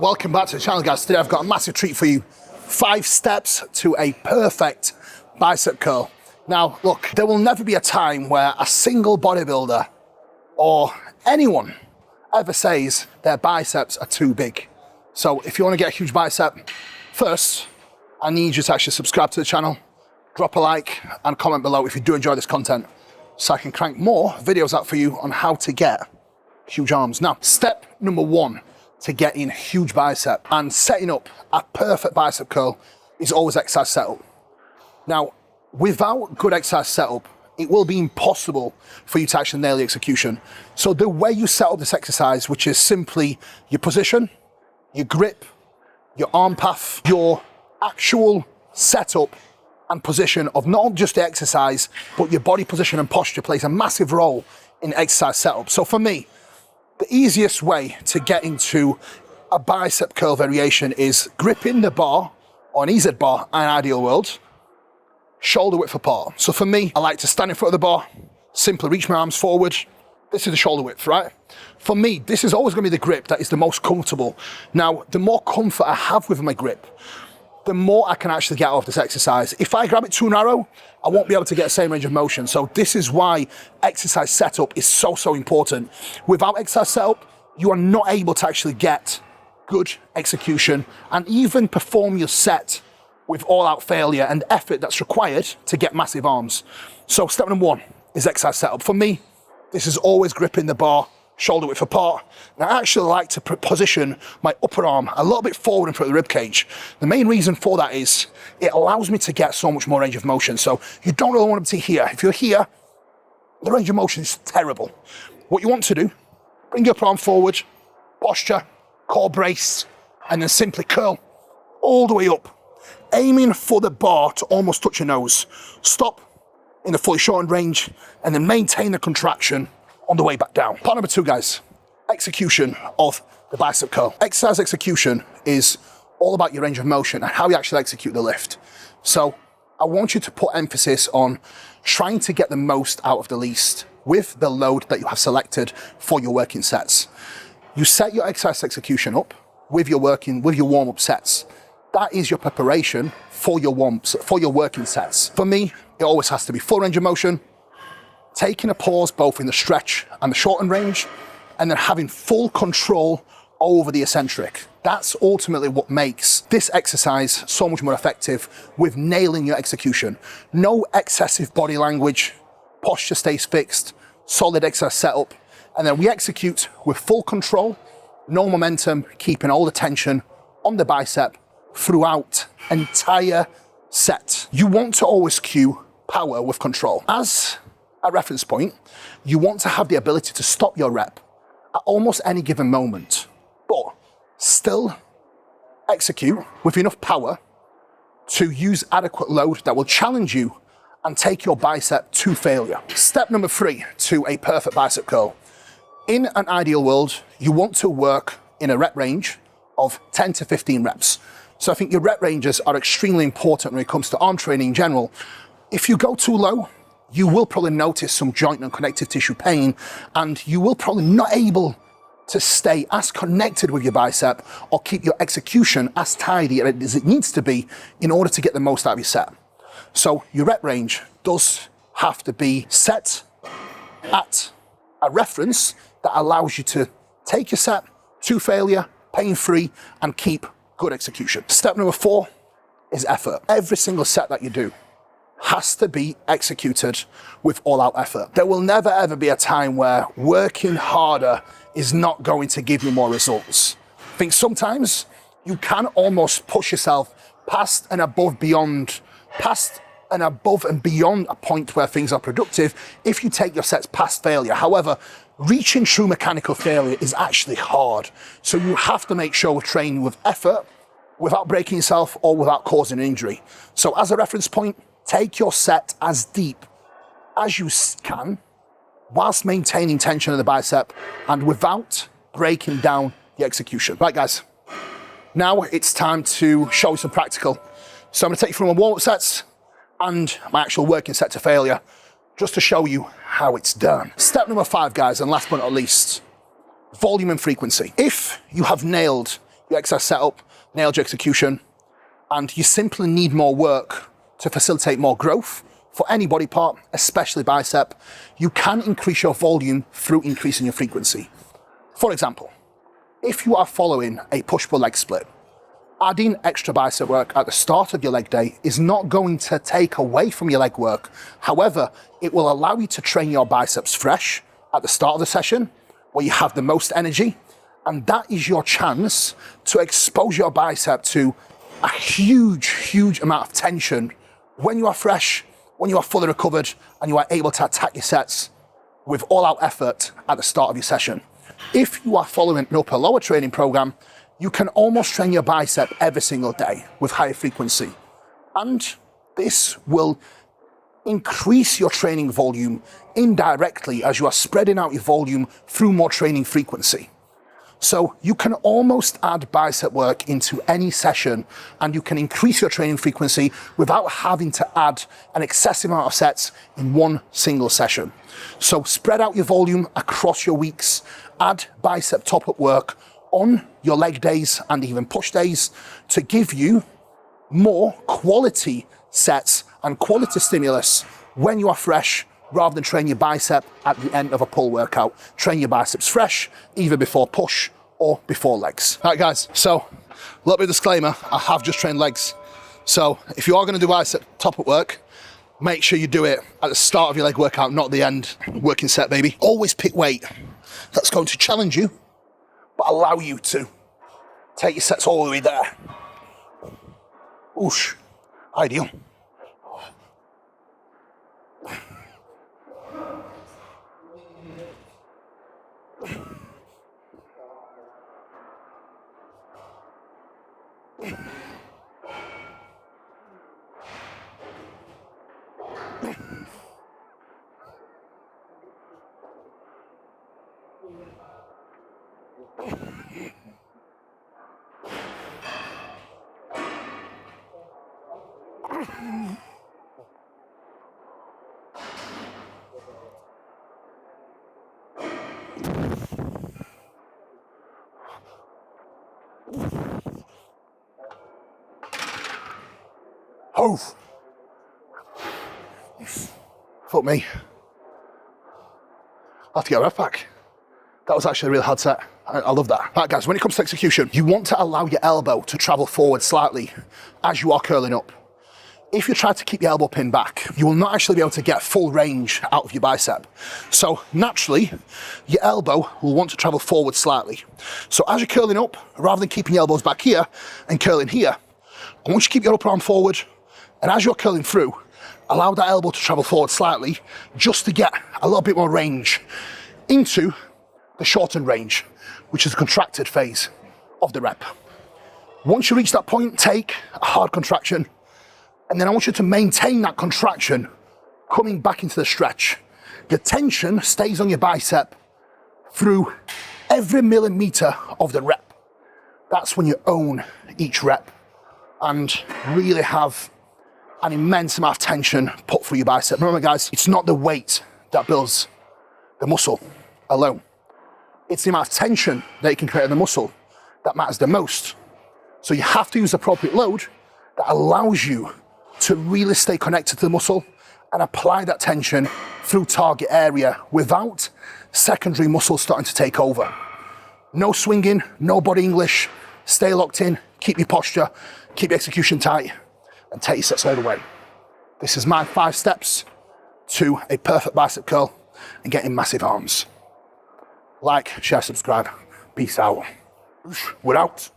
Welcome back to the channel, guys. Today I've got a massive treat for you. 5 steps to a perfect bicep curl. Now, look, there will never be a time where a single bodybuilder or anyone ever says their biceps are too big. So if you want to get a huge bicep, first, I need you to actually subscribe to the channel, drop a like and comment below if you do enjoy this content so I can crank more videos out for you on how to get huge arms. Now, step number 1 to getting huge bicep and setting up a perfect bicep curl is always exercise setup. Now, without good exercise setup, it will be impossible for you to actually nail the execution. So the way you set up this exercise, which is simply your position, your grip, your arm path, your actual setup and position of not just the exercise, but your body position and posture plays a massive role in exercise setup. So for me, the easiest way to get into a bicep curl variation is gripping the bar or an EZ bar in an ideal world, shoulder width apart. So for me, I like to stand in front of the bar, simply reach my arms forward. This is the shoulder width, right? For me, this is always gonna be the grip that is the most comfortable. Now, the more comfort I have with my grip, the more I can actually get out of this exercise. If I grab it too narrow, I won't be able to get the same range of motion. So this is why exercise setup is so important. Without exercise setup, you are not able to actually get good execution and even perform your set with all-out failure and effort that's required to get massive arms. So step number 1 is exercise setup. For me, this is always gripping the bar, shoulder width apart. And I actually like to position my upper arm a little bit forward in front of the rib cage. The main reason for that is it allows me to get so much more range of motion. So you don't really want to be here. If you're here, the range of motion is terrible. What you want to do, bring your upper arm forward, posture, core brace, and then simply curl all the way up, aiming for the bar to almost touch your nose. Stop in the fully shortened range, and then maintain the contraction on the way back down. Part number 2, guys, execution of the bicep curl. Exercise execution is all about your range of motion and how you actually execute the lift. So I want you to put emphasis on trying to get the most out of the least with the load that you have selected for your working sets. You set your exercise execution up with your warm-up sets. That is your preparation for your working sets. For me, it always has to be full range of motion, taking a pause both in the stretch and the shortened range, and then having full control over the eccentric. That's ultimately what makes this exercise so much more effective with nailing your execution. No excessive body language, posture stays fixed, solid exercise setup, and then we execute with full control, no momentum, keeping all the tension on the bicep throughout entire set. You want to always cue power with control. As a reference point, you want to have the ability to stop your rep at almost any given moment, but still execute with enough power to use adequate load that will challenge you and take your bicep to failure. Step number 3 to a perfect bicep curl. In an ideal world, you want to work in a rep range of 10 to 15 reps. So I think your rep ranges are extremely important when it comes to arm training in general. If you go too low, you will probably notice some joint and connective tissue pain, and you will probably not able to stay as connected with your bicep or keep your execution as tidy as it needs to be in order to get the most out of your set. So your rep range does have to be set at a reference that allows you to take your set to failure, pain-free, and keep good execution. Step number 4 is effort. Every single set that you do has to be executed with all-out effort. There will never ever be a time where working harder is not going to give you more results. I think sometimes you can almost push yourself past and above and beyond a point where things are productive if you take your sets past failure. However, reaching true mechanical failure is actually hard. So you have to make sure we're training with effort without breaking yourself or without causing an injury. So as a reference point, take your set as deep as you can whilst maintaining tension in the bicep and without breaking down the execution. Right, guys, now it's time to show you some practical. So I'm gonna take you through my warm-up sets and my actual working set to failure, just to show you how it's done. Step number 5, guys, and last but not least, volume and frequency. If you have nailed your exercise setup, nailed your execution, and you simply need more work to facilitate more growth for any body part, especially bicep, you can increase your volume through increasing your frequency. For example, if you are following a push-pull leg split, adding extra bicep work at the start of your leg day is not going to take away from your leg work. However, it will allow you to train your biceps fresh at the start of the session, where you have the most energy, and that is your chance to expose your bicep to a huge amount of tension when you are fresh, when you are fully recovered, and you are able to attack your sets with all-out effort at the start of your session. If you are following an upper-lower training program, you can almost train your bicep every single day with higher frequency. And this will increase your training volume indirectly as you are spreading out your volume through more training frequency. So you can almost add bicep work into any session, and you can increase your training frequency without having to add an excessive amount of sets in one single session. So spread out your volume across your weeks, add bicep top-up work on your leg days and even push days to give you more quality sets and quality stimulus when you are fresh, rather than train your bicep at the end of a pull workout. Train your biceps fresh, either before push or before legs. All right, guys, so a little bit of disclaimer, I have just trained legs. So if you are gonna do bicep top-up work, make sure you do it at the start of your leg workout, not the end working set, baby. Always pick weight that's going to challenge you, but allow you to take your sets all the way there. Oosh, ideal. Oh, fuck me. I'll have to get a ref back. That was actually a real hard set. I love that. Right, guys, when it comes to execution, you want to allow your elbow to travel forward slightly as you are curling up. If you try to keep your elbow pinned back, you will not actually be able to get full range out of your bicep. So naturally, your elbow will want to travel forward slightly. So as you're curling up, rather than keeping your elbows back here and curling here, I want you to keep your upper arm forward, and as you're curling through, allow that elbow to travel forward slightly just to get a little bit more range into the shortened range, which is the contracted phase of the rep. Once you reach that point, take a hard contraction, and then I want you to maintain that contraction coming back into the stretch. Your tension stays on your bicep through every millimeter of the rep. That's when you own each rep and really have an immense amount of tension put through your bicep. Remember, guys, it's not the weight that builds the muscle alone. It's the amount of tension that you can create in the muscle that matters the most. So you have to use appropriate load that allows you to really stay connected to the muscle and apply that tension through target area without secondary muscles starting to take over. No swinging, no body English, stay locked in, keep your posture, keep your execution tight, and take your sets out of the way. This is my 5 steps to a perfect bicep curl and getting massive arms. Like, share, subscribe. Peace out. We're out.